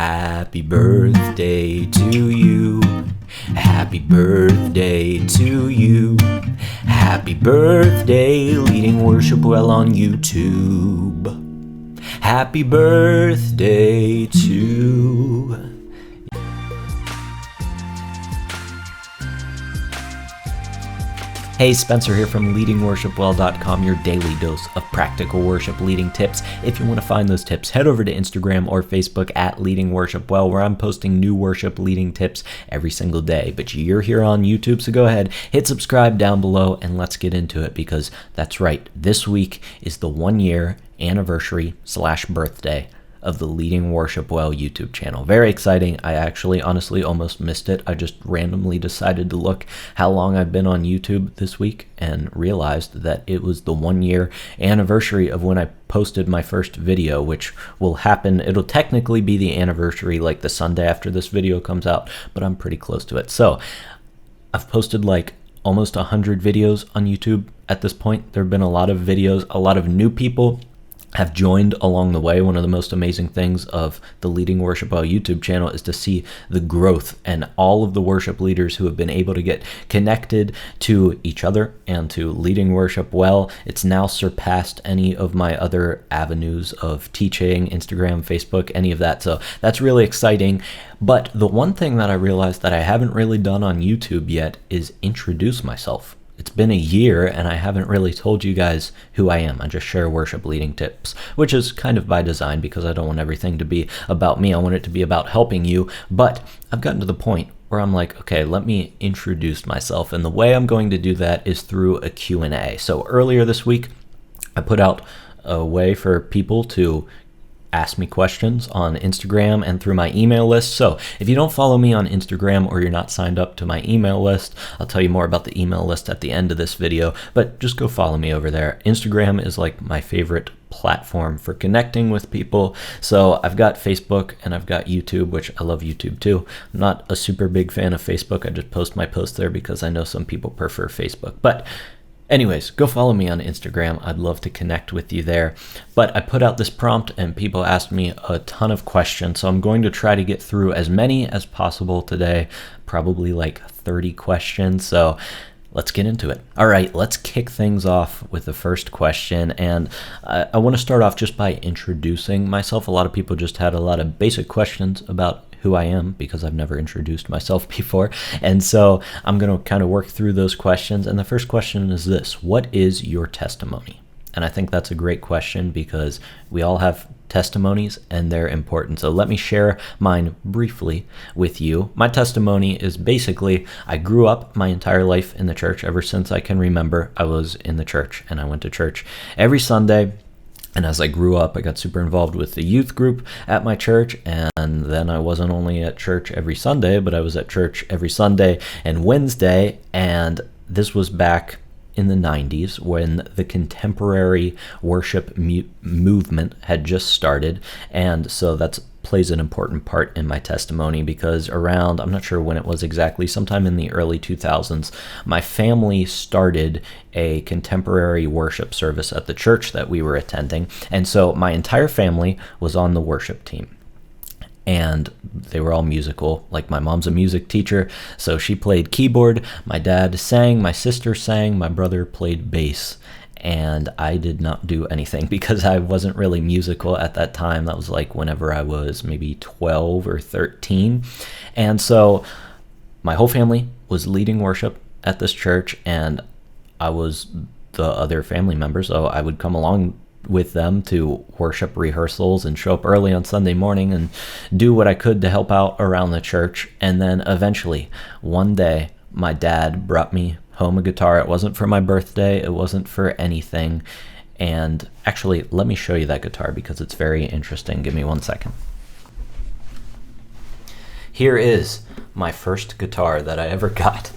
Happy birthday to you. Happy birthday to you. Happy birthday, leading worship well on YouTube. Happy birthday to Hey, Spencer here from leadingworshipwell.com, your daily dose of practical worship leading tips. If you want to find those tips, head over to Instagram or Facebook at Leading Worship Well, where I'm posting new worship leading tips every single day. But you're here on YouTube, so go ahead, hit subscribe down below, and let's get into it, because that's right, this week is the 1-year anniversary / birthday of the Leading Worship Well YouTube channel. Very exciting. I actually honestly almost missed it. I just randomly decided to look how long I've been on YouTube this week and realized that it was the 1-year anniversary of when I posted my first video, which will happen. It'll technically be the anniversary like the Sunday after this video comes out, but I'm pretty close to it. So I've posted like almost 100 videos on YouTube at this point. There have been a lot of videos, a lot of new people have joined along the way. One of the most amazing things of the Leading Worship Well YouTube channel is to see the growth and all of the worship leaders who have been able to get connected to each other and to Leading Worship Well. It's now surpassed any of my other avenues of teaching, Instagram, Facebook, any of that. So that's really exciting. But the one thing that I realized that I haven't really done on YouTube yet is introduce myself. It's been a year and I haven't really told you guys who I am. I just share worship leading tips, which is kind of by design because I don't want everything to be about me. I want it to be about helping you. But I've gotten to the point where I'm like, okay, let me introduce myself. And the way I'm going to do that is through a Q&A. So earlier this week, I put out a way for people to ask me questions on Instagram and through my email list. So if you don't follow me on Instagram or you're not signed up to my email list, I'll tell you more about the email list at the end of this video, but just go follow me over there. Instagram is like my favorite platform for connecting with people. So I've got Facebook and I've got YouTube, which I love YouTube too. I'm not a super big fan of Facebook. I just post my posts there because I know some people prefer Facebook. But anyways, go follow me on Instagram. I'd love to connect with you there. But I put out this prompt and people asked me a ton of questions. So I'm going to try to get through as many as possible today, probably like 30 questions. So let's get into it. All right, let's kick things off with the first question. And I want to start off just by introducing myself. A lot of people just had a lot of basic questions about who I am because I've never introduced myself before. And so I'm going to kind of work through those questions. And the first question is this: what is your testimony? And I think that's a great question because we all have testimonies and they're important. So let me share mine briefly with you. My testimony is basically, I grew up my entire life in the church. Ever since I can remember, I was in the church and I went to church every Sunday. And as I grew up, I got super involved with the youth group at my church. And then I wasn't only at church every Sunday, but I was at church every Sunday and Wednesday. And this was back in the 90s when the contemporary worship movement had just started. And so that plays an important part in my testimony because around, I'm not sure when it was exactly, sometime in the early 2000s, my family started a contemporary worship service at the church that we were attending. And so my entire family was on the worship team. And they were all musical. Like my mom's a music teacher, so she played keyboard. My dad sang, my sister sang, my brother played bass. And I did not do anything because I wasn't really musical at that time. That was like whenever I was maybe 12 or 13. And so my whole family was leading worship at this church, and I was the other family member, so I would come along with them to worship rehearsals and show up early on Sunday morning and do what I could to help out around the church. And then eventually, one day, my dad brought me home a guitar. It wasn't for my birthday. It wasn't for anything. And actually, let me show you that guitar because it's very interesting. Give me 1 second. Here is my first guitar that I ever got.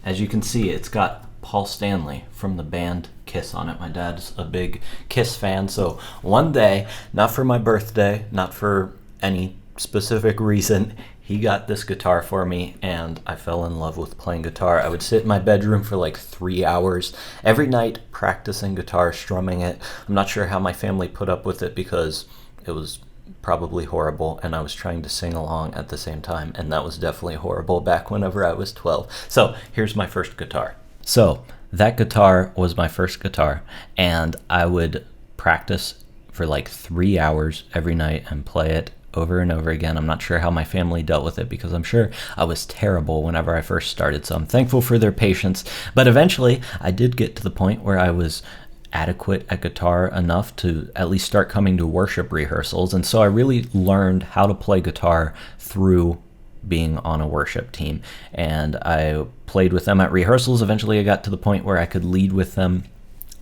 As you can see, it's got Paul Stanley from the band Kiss on it. My dad's a big Kiss fan. So one day, not for my birthday, not for any specific reason, he got this guitar for me and I fell in love with playing guitar. I would sit in my bedroom for like 3 hours every night practicing guitar, strumming it. I'm not sure how my family put up with it because it was probably horrible, and I was trying to sing along at the same time, and that was definitely horrible back whenever I was 12. So here's my first guitar. So that guitar was my first guitar, and I would practice for like 3 hours every night and play it over and over again. I'm not sure how my family dealt with it, because I'm sure I was terrible whenever I first started, so I'm thankful for their patience. But eventually I did get to the point where I was adequate at guitar enough to at least start coming to worship rehearsals, and so I really learned how to play guitar through being on a worship team, and I played with them at rehearsals. Eventually I got to the point where I could lead with them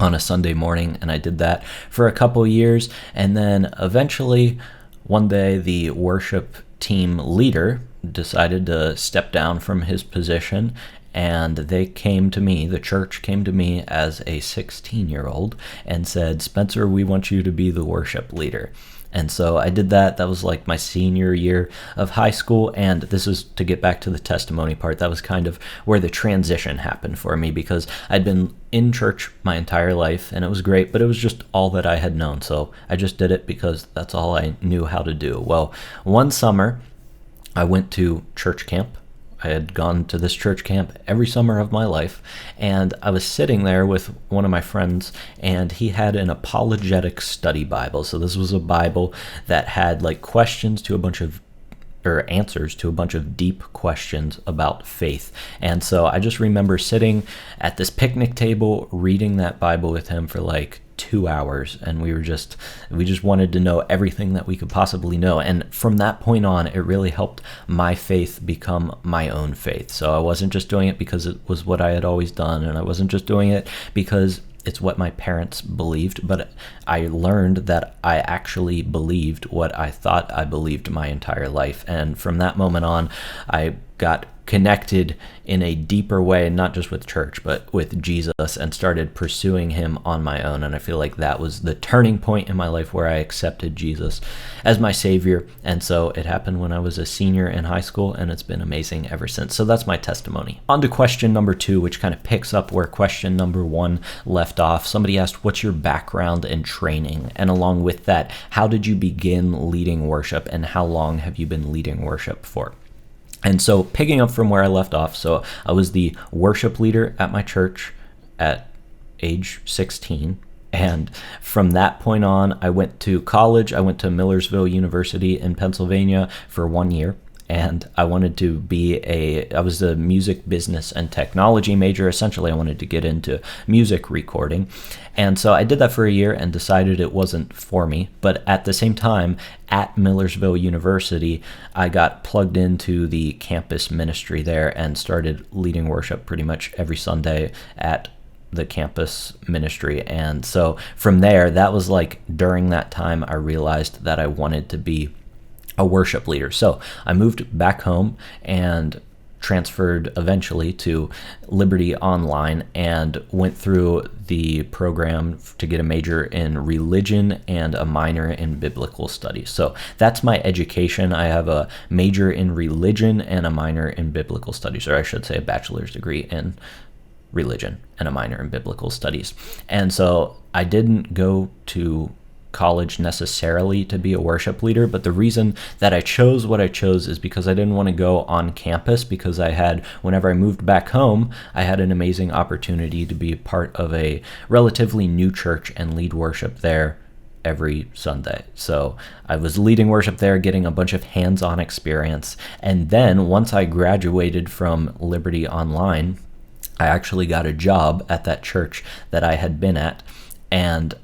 on a Sunday morning, and I did that for a couple years, and then eventually one day the worship team leader decided to step down from his position, and they came to me, the church came to me as a 16-year-old and said, "Spencer, we want you to be the worship leader." And so I did that. That was like my senior year of high school. And this is to get back to the testimony part. That was kind of where the transition happened for me, because I'd been in church my entire life and it was great, but it was just all that I had known. So I just did it because that's all I knew how to do. Well, one summer I went to church camp. I had gone to this church camp every summer of my life, and I was sitting there with one of my friends, and he had an apologetic study Bible. So this was a Bible that had like questions to a bunch of, or answers to a bunch of deep questions about faith. And so I just remember sitting at this picnic table reading that Bible with him for like 2 hours, and we just wanted to know everything that we could possibly know. And from that point on, it really helped my faith become my own faith. So I wasn't just doing it because it was what I had always done, and I wasn't just doing it because it's what my parents believed, but I learned that I actually believed what I thought I believed my entire life. And from that moment on, I got connected in a deeper way, not just with church, but with Jesus, and started pursuing him on my own. And I feel like that was the turning point in my life where I accepted Jesus as my savior. And so it happened when I was a senior in high school, and it's been amazing ever since. So that's my testimony. On to question number 2, which kind of picks up where question number 1 left off. Somebody asked, what's your background and training? And along with that, how did you begin leading worship, and how long have you been leading worship for? And so picking up from where I left off, so I was the worship leader at my church at age 16. And from that point on, I went to college. I went to Millersville University in Pennsylvania for 1 year. And I wanted to I was a music business and technology major. Essentially, I wanted to get into music recording. And so I did that for a year and decided it wasn't for me. But at the same time, at Millersville University, I got plugged into the campus ministry there and started leading worship pretty much every Sunday at the campus ministry. And so from there, that was like during that time, I realized that I wanted to be a worship leader. So I moved back home and transferred eventually to Liberty Online and went through the program to get a major in religion and a minor in biblical studies. So that's my education. I have a major in religion and a minor in biblical studies, or I should say a bachelor's degree in religion and a minor in biblical studies. And so I didn't go to college necessarily to be a worship leader, but the reason that I chose what I chose is because I didn't want to go on campus, because whenever I moved back home, I had an amazing opportunity to be part of a relatively new church and lead worship there every Sunday. So I was leading worship there, getting a bunch of hands-on experience. And then once I graduated from Liberty Online, I actually got a job at that church that I had been at. And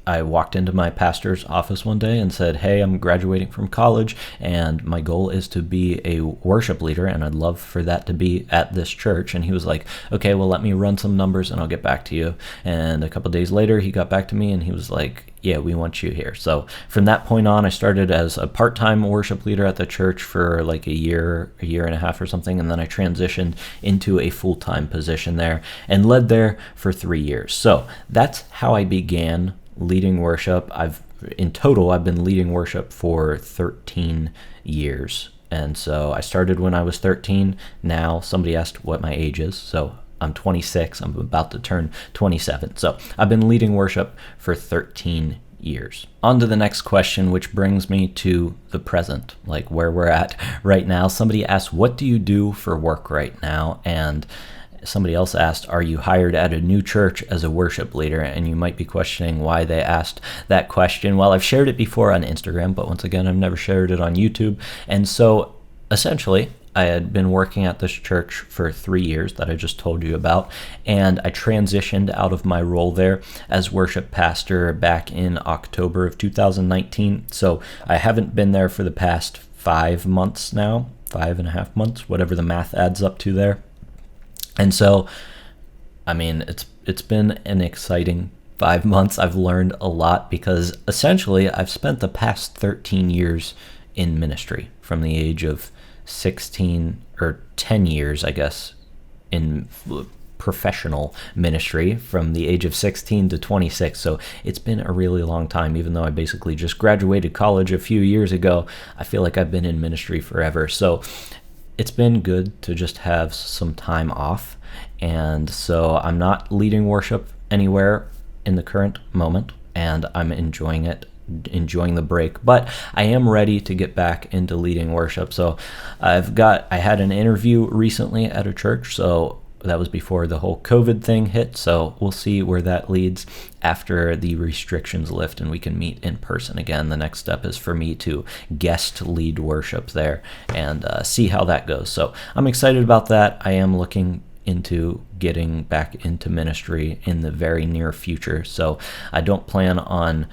I walked into my pastor's office one day and said, "Hey, I'm graduating from college and my goal is to be a worship leader, and I'd love for that to be at this church." And he was like, "Okay, well, let me run some numbers and I'll get back to you." And a couple days later, he got back to me and he was like, "Yeah, we want you here." So from that point on, I started as a part-time worship leader at the church for like a year and a half or something. And then I transitioned into a full-time position there and led there for 3 years. So that's how I began leading worship. In total, I've been leading worship for 13 years. And so I started when I was 13. Now somebody asked what my age is. So I'm 26. I'm about to turn 27. So I've been leading worship for 13 years. On to the next question, which brings me to the present, like where we're at right now. Somebody asked, what do you do for work right now? And somebody else asked, are you hired at a new church as a worship leader? And you might be questioning why they asked that question. Well, I've shared it before on Instagram, but once again, I've never shared it on YouTube. And so essentially, I had been working at this church for 3 years that I just told you about, and I transitioned out of my role there as worship pastor back in October of 2019. So I haven't been there for the past 5 months now, 5.5 months, whatever the math adds up to there. And so, I mean, it's been an exciting 5 months. I've learned a lot because essentially I've spent the past 13 years in ministry from the age of 16 or 10 years, I guess, in professional ministry from the age of 16 to 26. So it's been a really long time. Even though I basically just graduated college a few years ago, I feel like I've been in ministry forever. So it's been good to just have some time off. And so I'm not leading worship anywhere in the current moment, and I'm enjoying it, enjoying the break, but I am ready to get back into leading worship. So I had an interview recently at a church, so that was before the whole COVID thing hit, so we'll see where that leads after the restrictions lift and we can meet in person again. The next step is for me to guest lead worship there and see how that goes. So I'm excited about that. I am looking into getting back into ministry in the very near future, so I don't plan on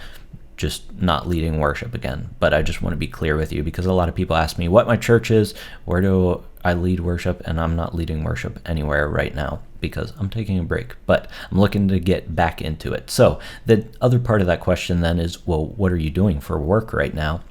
just not leading worship again. But I just want to be clear with you because a lot of people ask me what my church is, where do I lead worship, and I'm not leading worship anywhere right now because I'm taking a break, but I'm looking to get back into it. So the other part of that question then is, well, what are you doing for work right now?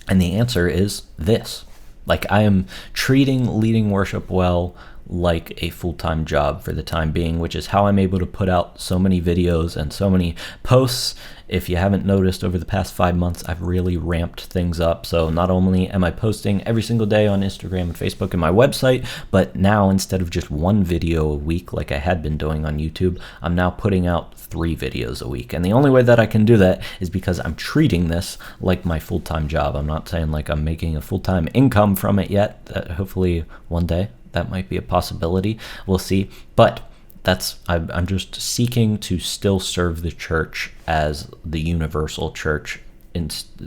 And the answer is this. Like, I am treating leading worship well like a full-time job for the time being, which is how I'm able to put out so many videos and so many posts. If you haven't noticed, over the past 5 months, I've really ramped things up. So not only am I posting every single day on Instagram and Facebook and my website, but now instead of just one video a week like I had been doing on YouTube, I'm now putting out 3 videos a week. And the only way that I can do that is because I'm treating this like my full-time job. I'm not saying like I'm making a full-time income from it yet. Hopefully one day that might be a possibility. We'll see. But I'm just seeking to still serve the church as the universal church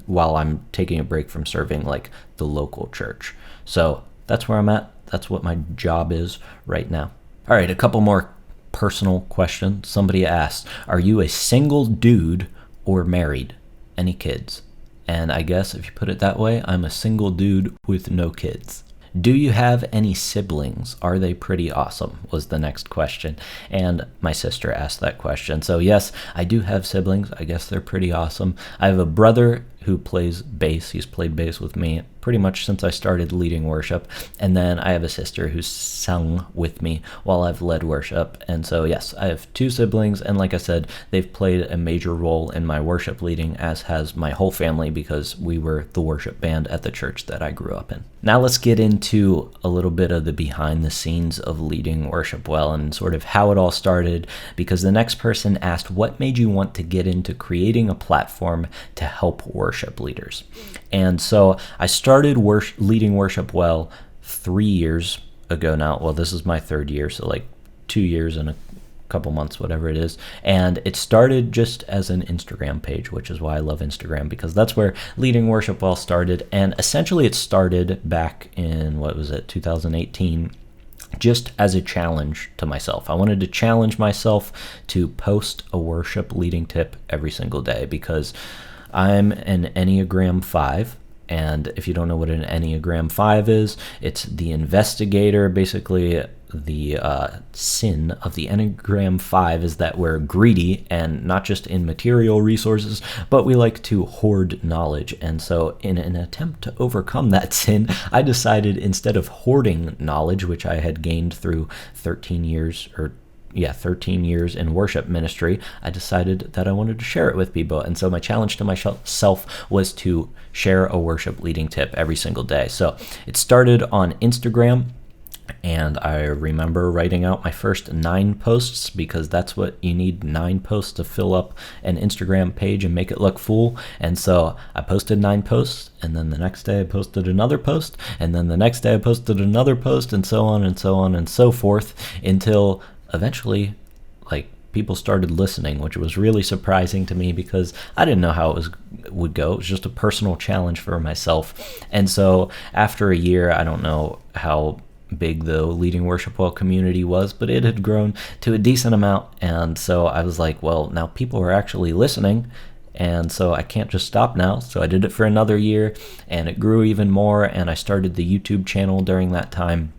while I'm taking a break from serving like the local church. So that's where I'm at. That's what my job is right now. All right, a couple more personal questions. Somebody asked, are you a single dude or married? Any kids? And I guess if you put it that way, I'm a single dude with no kids. Do you have any siblings? Are they pretty awesome? Was the next question. And my sister asked that question. So yes, I do have siblings. I guess they're pretty awesome. I have a brother who plays bass. He's played bass with me pretty much since I started leading worship. And then I have a sister who's sung with me while I've led worship. And so yes, I have 2 siblings. And like I said, they've played a major role in my worship leading, as has my whole family, because we were the worship band at the church that I grew up in. Now let's get into a little bit of the behind the scenes of leading worship well and sort of how it all started, because the next person asked, what made you want to get into creating a platform to help worship leaders? And so I started leading worship well 3 years ago now. Well, this is my 3rd year, so like 2 years and a couple months, whatever it is. And it started just as an Instagram page, which is why I love Instagram, because that's where leading worship well started. And essentially it started back in, 2018, just as a challenge to myself. I wanted to challenge myself to post a worship leading tip every single day, because I'm an Enneagram 5. And if you don't know what an Enneagram 5 is, it's the investigator. Basically, the sin of the Enneagram 5 is that we're greedy, and not just in material resources, but we like to hoard knowledge. And so in an attempt to overcome that sin, I decided, instead of hoarding knowledge, which I had gained through 13 years in worship ministry, I decided that I wanted to share it with people. And so my challenge to myself was to share a worship leading tip every single day. So it started on Instagram. And I remember writing out my first 9 posts, because that's what you need, 9 posts to fill up an Instagram page and make it look full. And so I posted 9 posts, and then the next day I posted another post, and then the next day I posted another post, and so on and so on and so forth, until eventually, like, people started listening, which was really surprising to me because I didn't know how would go. It was just a personal challenge for myself. And so after a year, I don't know how big the Leading Worship Well community was, but it had grown to a decent amount. And so I was like, well, now people are actually listening, and so I can't just stop now. So I did it for another year, and it grew even more, and I started the YouTube channel during that time,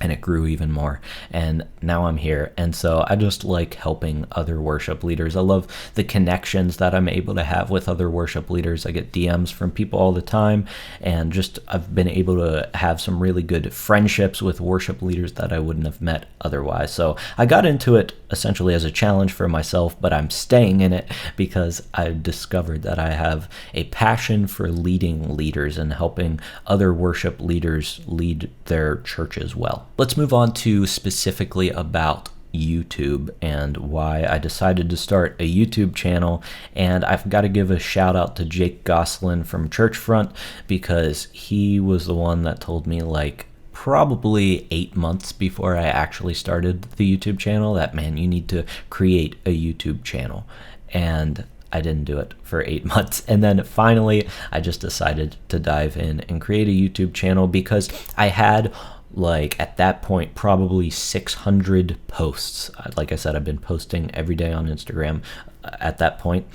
and it grew even more, and now I'm here. And so I just like helping other worship leaders. I love the connections that I'm able to have with other worship leaders. I get DMs from people all the time, and just I've been able to have some really good friendships with worship leaders that I wouldn't have met otherwise. So I got into it essentially as a challenge for myself, but I'm staying in it because I've discovered that I have a passion for leading leaders and helping other worship leaders lead their churches well. Let's move on to specifically about YouTube and why I decided to start a YouTube channel. And I've got to give a shout out to Jake Goslin from Churchfront, because he was the one that told me, like, probably 8 months before I actually started the YouTube channel, that, man, you need to create a YouTube channel. And I didn't do it for 8 months. And then finally, I just decided to dive in and create a YouTube channel, because I had, like, at that point, probably 600 posts. Like I said, I've been posting every day on Instagram at that point.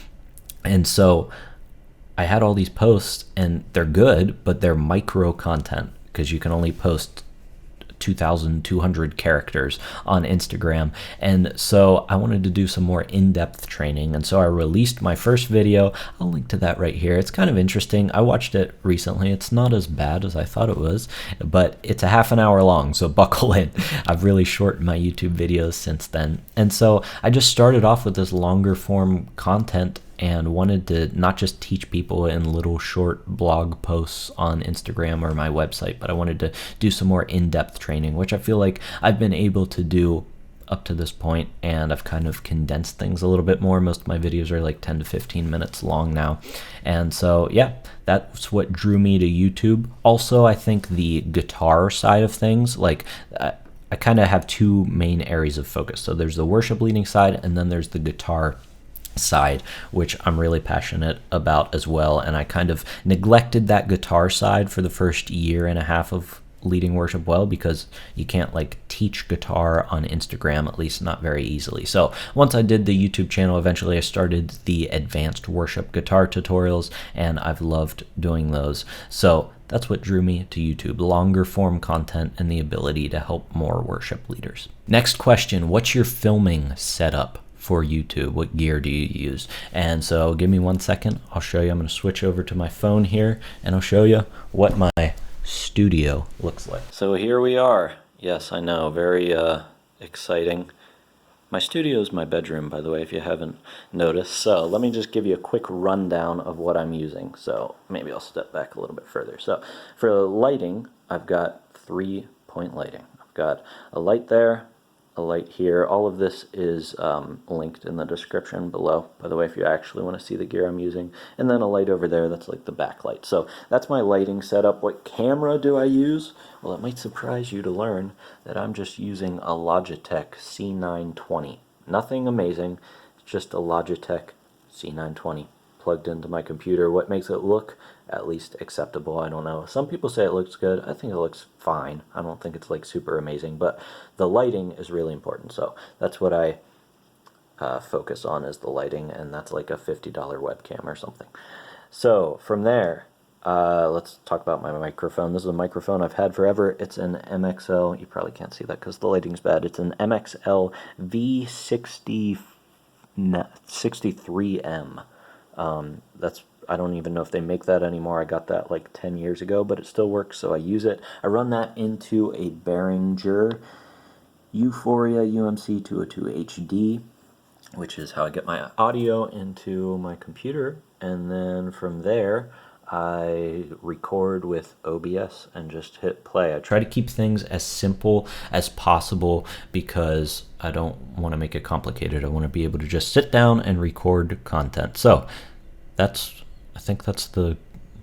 And so I had all these posts, and they're good, but they're micro content, because you can only post 2,200 characters on Instagram. And so I wanted to do some more in-depth training, and so I released my first video. I'll link to that right here. It's kind of interesting. I watched it recently. It's not as bad as I thought it was, but it's a half an hour long, so buckle in. I've really shortened my YouTube videos since then. And so I just started off with this longer form content, and wanted to not just teach people in little short blog posts on Instagram or my website, but I wanted to do some more in-depth training, which I feel like I've been able to do up to this point, and I've kind of condensed things a little bit more. Most of my videos are like 10 to 15 minutes long now. And so, yeah, that's what drew me to YouTube. Also, I think the guitar side of things, like, I kind of have 2 main areas of focus. So there's the worship leading side, and then there's the guitar side, which I'm really passionate about as well. And I kind of neglected that guitar side for the first year and a half of Leading Worship Well, because you can't, like, teach guitar on Instagram, at least not very easily. So once I did the YouTube channel, eventually I started the advanced worship guitar tutorials, and I've loved doing those. So that's what drew me to YouTube: longer form content and the ability to help more worship leaders. Next question: what's your filming setup for YouTube? What gear do you use? And so give me 1 second. I'll show you. I'm going to switch over to my phone here, and I'll show you what my studio looks like. So here we are. Yes, I know, very exciting. My studio is my bedroom, by the way, if you haven't noticed. So let me just give you a quick rundown of what I'm using. So maybe I'll step back a little bit further. So for lighting, I've got 3-point lighting. I've got a light there, a light here. All of this is linked in the description below, by the way, if you actually want to see the gear I'm using. And then a light over there, that's like the backlight. So that's my lighting setup. What camera do I use? Well, it might surprise you to learn that I'm just using a Logitech C920. Nothing amazing, it's just a Logitech C920 plugged into my computer. What makes it look at least acceptable, I don't know. Some people say it looks good. I think it looks fine. I don't think it's like super amazing, but the lighting is really important. So that's what I focus on, is the lighting, and that's like a $50 webcam or something. So from there, let's talk about my microphone. This is a microphone I've had forever. It's an MXL. You probably can't see that because the lighting's bad. It's an MXL V63M. I don't even know if they make that anymore. I got that like 10 years ago, but it still works, so I use it. I run that into a Behringer Euphoria UMC 202 HD, which is how I get my audio into my computer. And then from there, I record with OBS and just hit play. I try to keep things as simple as possible because I don't want to make it complicated. I want to be able to just sit down and record content. So I think that's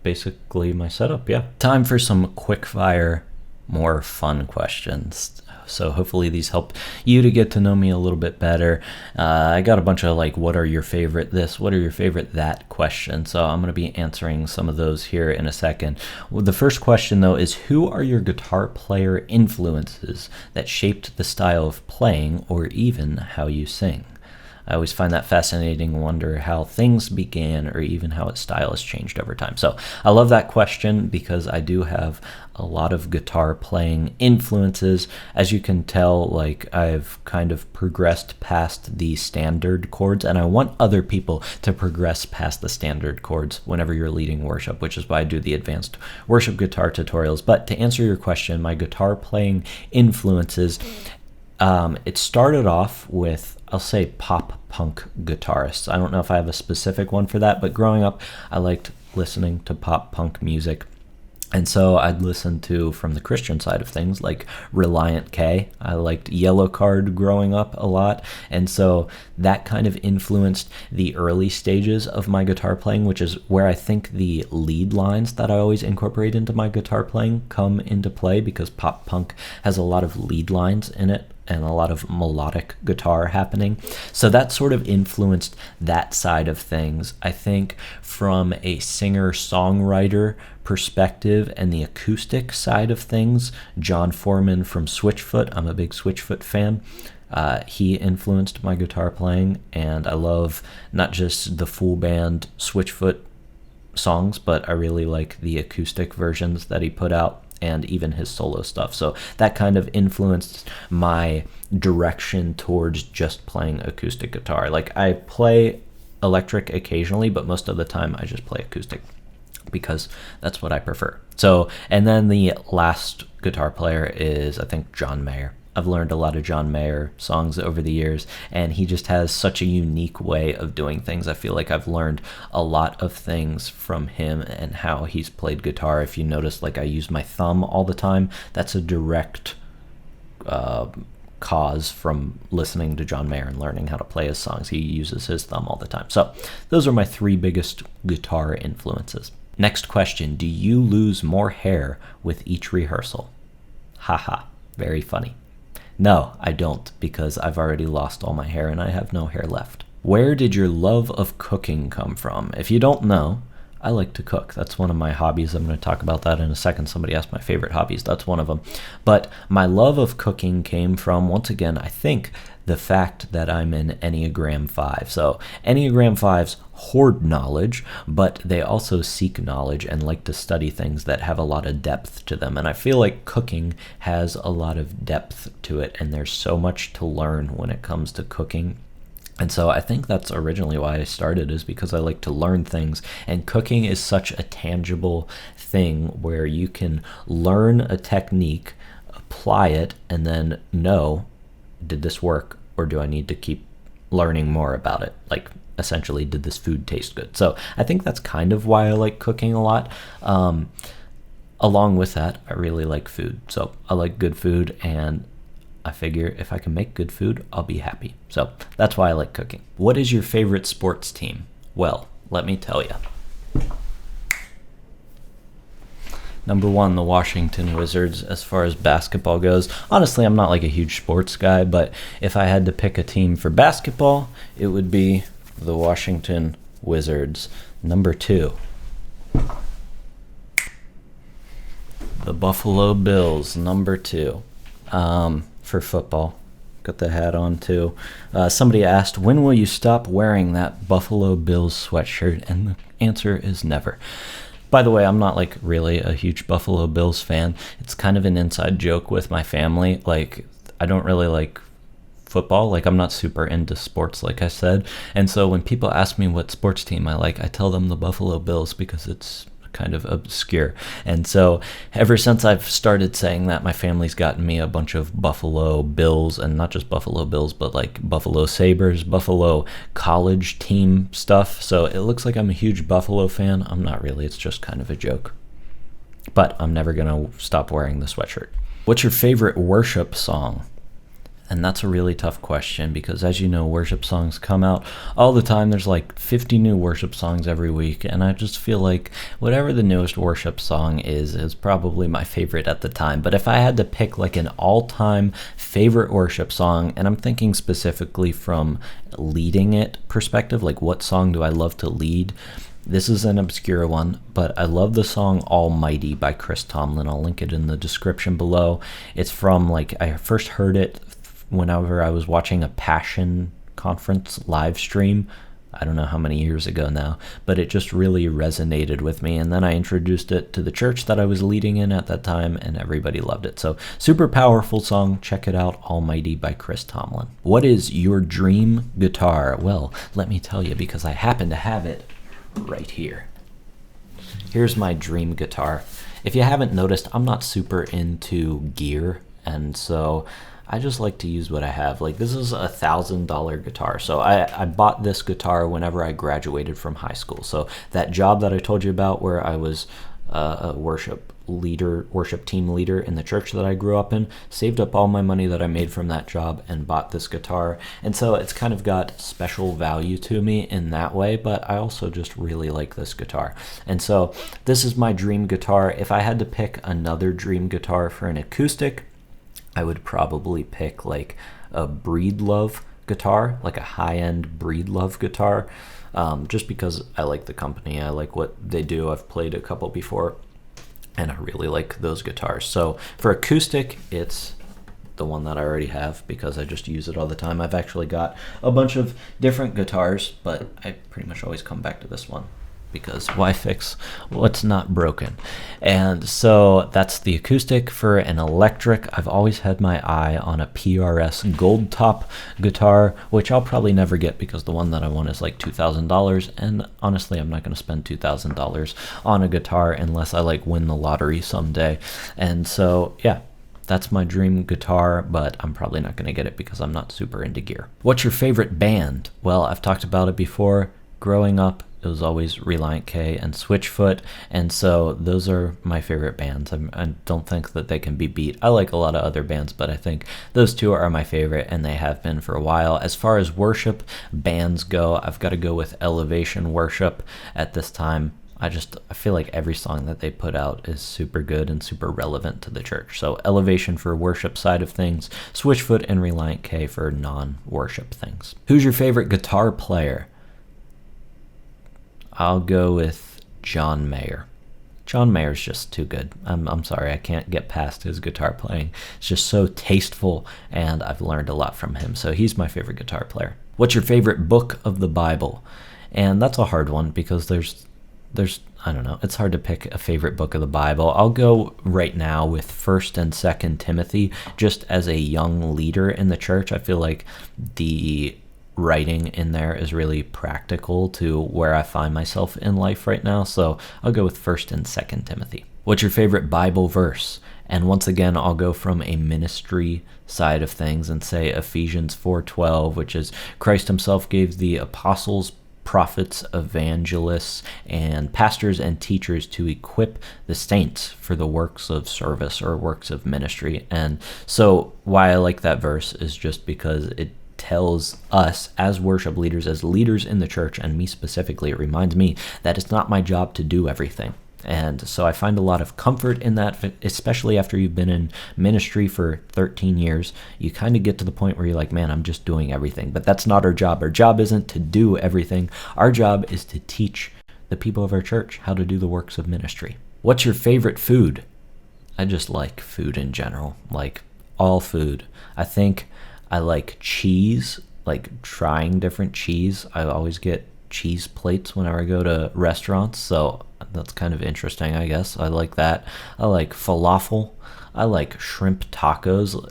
basically my setup. Yeah. Time for some quick fire, more fun questions. So hopefully these help you to get to know me a little bit better. I got a bunch of what are your favorite this, what are your favorite that questions. So I'm going to be answering some of those here in a second. Well, the first question though is, who are your guitar player influences that shaped the style of playing or even how you sing? I always find that fascinating, wonder how things began or even how its style has changed over time. So I love that question because I do have a lot of guitar playing influences. As you can tell, I've kind of progressed past the standard chords, and I want other people to progress past the standard chords whenever you're leading worship, which is why I do the advanced worship guitar tutorials. But to answer your question, my guitar playing influences, it started off with, I'll say, pop punk guitarists. I don't know if I have a specific one for that, but growing up, I liked listening to pop punk music. And so I'd listen to, from the Christian side of things, like Reliant K. I liked Yellow Card growing up a lot. And so that kind of influenced the early stages of my guitar playing, which is where I think the lead lines that I always incorporate into my guitar playing come into play, because pop punk has a lot of lead lines in it and a lot of melodic guitar happening. So that sort of influenced that side of things. I think from a singer-songwriter perspective and the acoustic side of things, John Foreman from Switchfoot, I'm a big Switchfoot fan. He influenced my guitar playing, and I love not just the full band Switchfoot songs, but I really like the acoustic versions that he put out, and even his solo stuff. So that kind of influenced my direction towards just playing acoustic guitar. I play electric occasionally, but most of the time I just play acoustic because that's what I prefer. So, and then the last guitar player is, I think, John Mayer. I've learned a lot of John Mayer songs over the years, and he just has such a unique way of doing things. I feel like I've learned a lot of things from him and how he's played guitar. If you notice, I use my thumb all the time. That's a direct cause from listening to John Mayer and learning how to play his songs. He uses his thumb all the time. So those are my three biggest guitar influences. Next question, do you lose more hair with each rehearsal? Haha, very funny. No, I don't, because I've already lost all my hair and I have no hair left. Where did your love of cooking come from? If you don't know, I like to cook. That's one of my hobbies. I'm going to talk about that in a second. Somebody asked my favorite hobbies. That's one of them. But my love of cooking came from, once again, I think, the fact that I'm an Enneagram 5. So Enneagram 5s hoard knowledge, but they also seek knowledge and like to study things that have a lot of depth to them. And I feel like cooking has a lot of depth to it, and there's so much to learn when it comes to cooking. And so I think that's originally why I started, is because I like to learn things. And cooking is such a tangible thing where you can learn a technique, apply it, and then know, did this work, or do I need to keep learning more about it? Essentially, did this food taste good? So I think that's kind of why I like cooking a lot. Along with that, I really like food. So I like good food, and I figure if I can make good food, I'll be happy. So that's why I like cooking. What is your favorite sports team? Well, let me tell you. Number one, the Washington Wizards, as far as basketball goes. Honestly, I'm not a huge sports guy, but if I had to pick a team for basketball, it would be the Washington Wizards. Number two, the Buffalo Bills. Number two. For football. Got the hat on too. Somebody asked, when will you stop wearing that Buffalo Bills sweatshirt? And the answer is never. By the way, I'm not really a huge Buffalo Bills fan. It's kind of an inside joke with my family. I don't really like football. I'm not super into sports, like I said. And so when people ask me what sports team I like, I tell them the Buffalo Bills because it's kind of obscure. And so ever since I've started saying that, my family's gotten me a bunch of Buffalo Bills, and not just Buffalo Bills, but like Buffalo Sabres, Buffalo college team stuff. So it looks like I'm a huge Buffalo fan. I'm not really, it's just kind of a joke. But I'm never going to stop wearing the sweatshirt. What's your favorite worship song? And that's a really tough question because, as you know, worship songs come out all the time. There's like 50 new worship songs every week, and I just feel like whatever the newest worship song is probably my favorite at the time. But if I had to pick like an all-time favorite worship song, and I'm thinking specifically from leading it perspective, like what song do I love to lead? This is an obscure one, but I love the song Almighty by Chris Tomlin. I'll link it in the description below. It's from, like, I first heard it whenever I was watching a Passion Conference live stream. I don't know how many years ago now, but it just really resonated with me. And then I introduced it to the church that I was leading in at that time, and everybody loved it. So super powerful song. Check it out, Almighty by Chris Tomlin. What is your dream guitar? Well, let me tell you, because I happen to have it right here. Here's my dream guitar. If you haven't noticed, I'm not super into gear, and so I just like to use what I have. Like, this is $1,000 guitar. So I bought this guitar whenever I graduated from high school. So that job that I told you about where I was a worship team leader in the church that I grew up in, saved up all my money that I made from that job and bought this guitar. And so it's kind of got special value to me in that way, but I also just really like this guitar. And so this is my dream guitar. If I had to pick another dream guitar for an acoustic, I would probably pick like a Breedlove guitar, like a high-end Breedlove guitar, just because I like the company. I like what they do. I've played a couple before, and I really like those guitars. So for acoustic, it's the one that I already have because I just use it all the time. I've actually got a bunch of different guitars, but I pretty much always come back to this one, because why fix what's not broken? And so that's the acoustic. For an electric, I've always had my eye on a PRS gold top guitar, which I'll probably never get because the one that I want is like $2,000, and honestly I'm not going to spend $2,000 on a guitar unless I like win the lottery someday. And so yeah, that's my dream guitar, but I'm probably not going to get it because I'm not super into gear. What's your favorite band? Well, I've talked about it before. Growing up, it was always Relient K and Switchfoot, and so those are my favorite bands. I don't think that they can be beat. I like a lot of other bands, but I think those two are my favorite, and they have been for a while. As far as worship bands go, I've got to go with Elevation Worship at this time. I feel like every song that they put out is super good and super relevant to the church. So Elevation for worship side of things, Switchfoot and Relient K for non-worship things. Who's your favorite guitar player? I'll go with John Mayer. John Mayer's just too good. I'm sorry, I can't get past his guitar playing. It's just so tasteful, and I've learned a lot from him. So he's my favorite guitar player. What's your favorite book of the Bible? And that's a hard one because there's I don't know, it's hard to pick a favorite book of the Bible. I'll go right now with 1st and 2nd Timothy. Just as a young leader in the church, I feel like the writing in there is really practical to where I find myself in life right now. So I'll go with 1st and 2nd Timothy. What's your favorite Bible verse? And once again, I'll go from a ministry side of things and say Ephesians 4:12, which is Christ himself gave the apostles, prophets, evangelists, and pastors and teachers to equip the saints for the works of service or works of ministry. And so why I like that verse is just because it tells us as worship leaders, as leaders in the church, and me specifically, it reminds me that it's not my job to do everything. And so I find a lot of comfort in that, especially after you've been in ministry for 13 years. You kind of get to the point where you're like, man, I'm just doing everything. But that's not our job. Our job isn't to do everything. Our job is to teach the people of our church how to do the works of ministry. What's your favorite food? I just like food in general, like all food. I think I like cheese, like trying different cheese. I always get cheese plates whenever I go to restaurants, so that's kind of interesting, I guess. I like that. I like falafel. I like shrimp tacos.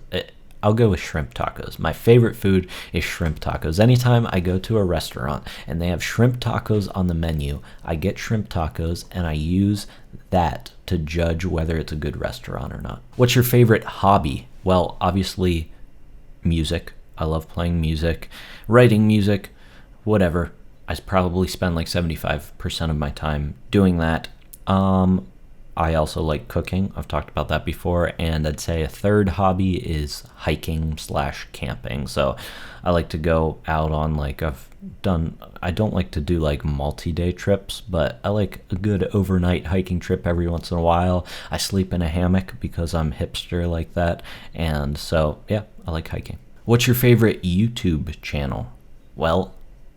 I'll go with shrimp tacos. My favorite food is shrimp tacos. Anytime I go to a restaurant and they have shrimp tacos on the menu, I get shrimp tacos and I use that to judge whether it's a good restaurant or not. What's your favorite hobby? Well, obviously music. I love playing music, writing music, whatever. I probably spend like 75% of my time doing that. I also like cooking. I've talked about that before. And I'd say a third hobby is hiking/camping. So I like to go out on I don't like to do like multi-day trips, but I like a good overnight hiking trip every once in a while. I sleep in a hammock because I'm hipster like that. And so, yeah, I like hiking. What's your favorite YouTube channel? Well,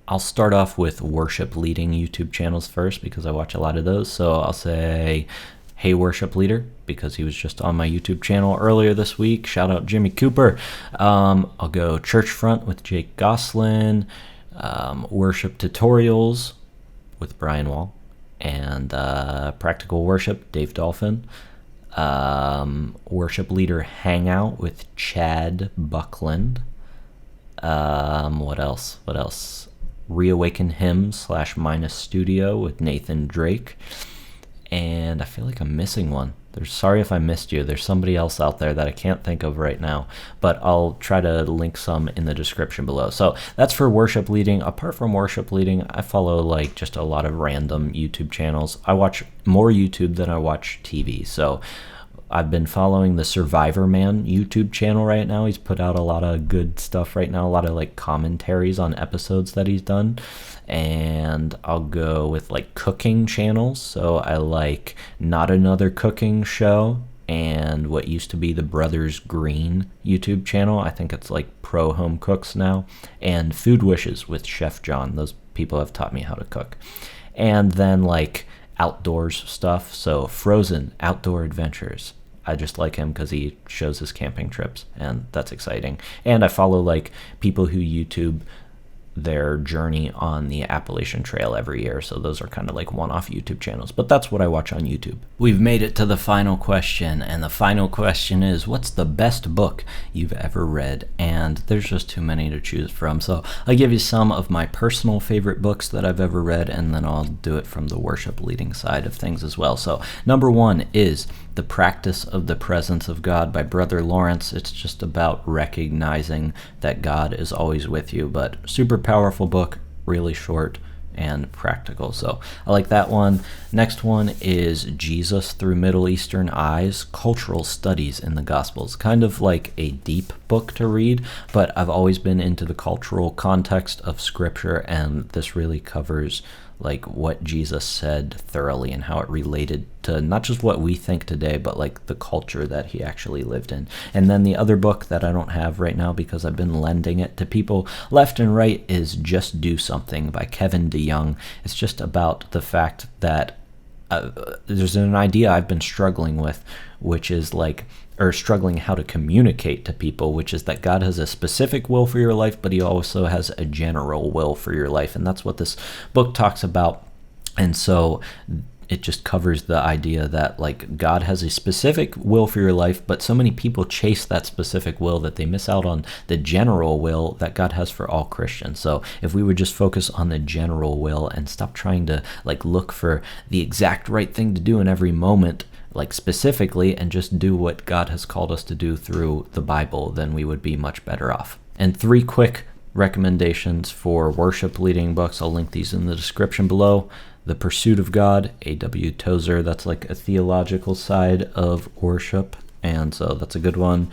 I'll start off with worship leading YouTube channels first because I watch a lot of those. So I'll say, Hey Worship Leader, because he was just on my YouTube channel earlier this week. Shout out Jimmy Cooper. I'll go Church Front with Jake Goslin, Worship Tutorials with Brian Wall, and Practical Worship, Dave Dolphin. Worship Leader Hangout with Chad Buckland. What else? Reawaken Hymn /Minus Studio with Nathan Drake. And I feel like I'm missing one. Sorry if I missed you. There's somebody else out there that I can't think of right now, but I'll try to link some in the description below. So that's for worship leading. Apart from worship leading, I follow like just a lot of random YouTube channels. I watch more YouTube than I watch TV. So I've been following the Survivor Man YouTube channel right now. He's put out a lot of good stuff right now, a lot of like commentaries on episodes that he's done. And I'll go with like cooking channels. So I like Not Another Cooking Show and what used to be the Brothers Green YouTube channel. I think it's like Pro Home Cooks now. And Food Wishes with Chef John. Those people have taught me how to cook. And then like outdoors stuff. So Frozen Outdoor Adventures. I just like him because he shows his camping trips, and that's exciting. And I follow like people who YouTube their journey on the Appalachian Trail every year, so those are kind of like one-off YouTube channels, but that's what I watch on YouTube. We've made it to the final question, and the final question is, what's the best book you've ever read? And there's just too many to choose from, so I'll give you some of my personal favorite books that I've ever read, and then I'll do it from the worship leading side of things as well. So number one is The Practice of the Presence of God by Brother Lawrence. It's just about recognizing that God is always with you, but super powerful book, really short and practical. So I like that one. Next one is Jesus Through Middle Eastern Eyes, Cultural Studies in the Gospels. Kind of like a deep book to read, but I've always been into the cultural context of Scripture, and this really covers like what Jesus said thoroughly and how it related to not just what we think today, but like the culture that he actually lived in. And then the other book that I don't have right now because I've been lending it to people left and right is Just Do Something by Kevin DeYoung. It's just about the fact that there's an idea I've been struggling with, which is struggling how to communicate to people, which is that God has a specific will for your life, but he also has a general will for your life. And that's what this book talks about. And so it just covers the idea that like God has a specific will for your life, but so many people chase that specific will that they miss out on the general will that God has for all Christians. So if we would just focus on the general will and stop trying to like look for the exact right thing to do in every moment, like specifically, and just do what God has called us to do through the Bible, then we would be much better off. And 3 quick recommendations for worship leading books. I'll link these in the description below. The Pursuit of God, A.W. Tozer. That's like a theological side of worship, and so that's a good one.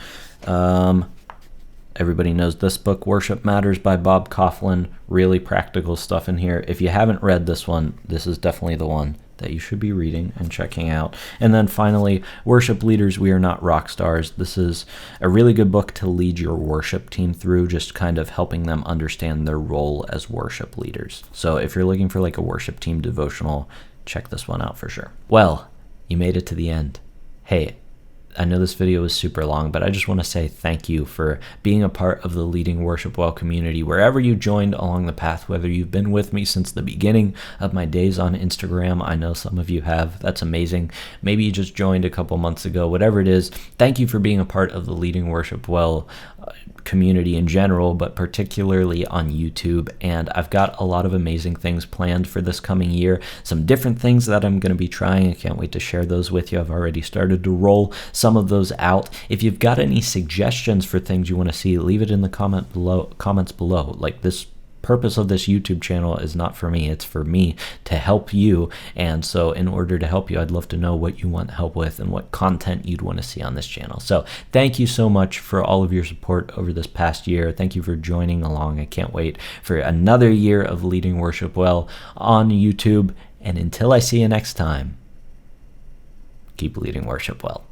Everybody knows this book, Worship Matters by Bob Coughlin. Really practical stuff in here. If you haven't read this one, this is definitely the one that you should be reading and checking out. And then finally, Worship Leaders, We Are Not Rock Stars. This is a really good book to lead your worship team through, just kind of helping them understand their role as worship leaders. So if you're looking for like a worship team devotional, check this one out for sure. Well, you made it to the end. Hey, I know this video was super long, but I just want to say thank you for being a part of the Leading Worship Well community. Wherever you joined along the path, whether you've been with me since the beginning of my days on Instagram, I know some of you have. That's amazing. Maybe you just joined a couple months ago, whatever it is. Thank you for being a part of the Leading Worship Well community in general, but particularly on YouTube. And I've got a lot of amazing things planned for this coming year, some different things that I'm going to be trying. I can't wait to share those with you. I've already started to roll some of those out. If you've got any suggestions for things you want to see, leave it in the comments below. Like, this purpose of this YouTube channel is not for me, it's for me to help you. And so in order to help you, I'd love to know what you want help with and what content you'd want to see on this channel. So thank you so much for all of your support over this past year. Thank you for joining along. I can't wait for another year of leading worship well on YouTube. And until I see you next time, keep leading worship well.